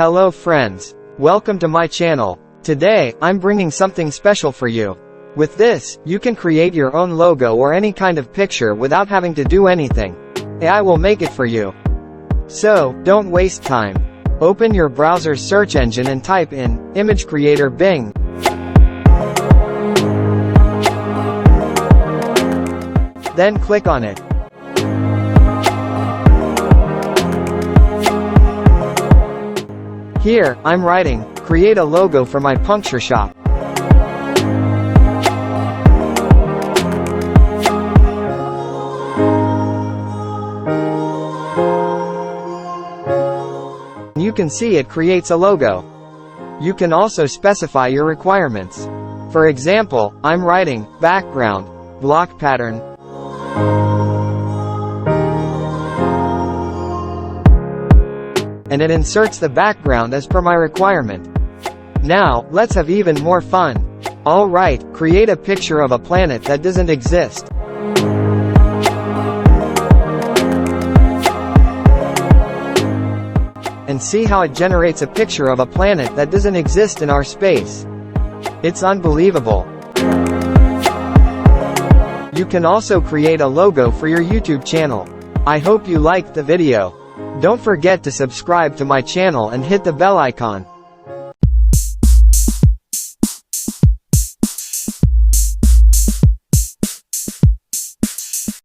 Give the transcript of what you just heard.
Hello friends. Welcome to my channel. Today, I'm bringing something special for you. With this, you can create your own logo or any kind of picture without having to do anything. AI will make it for you. So, don't waste time. Open your browser's search engine and type in Image Creator Bing. Then click on it. Here, I'm writing, create a logo for my puncture shop. You can see it creates a logo. You can also specify your requirements. For example, I'm writing, background, block pattern. And it inserts the background as per my requirement. Now, let's have even more fun. Alright, create a picture of a planet that doesn't exist. And see how it generates a picture of a planet that doesn't exist in our space. It's unbelievable. You can also create a logo for your YouTube channel. I hope you liked the video. Don't forget to subscribe to my channel and hit the bell icon.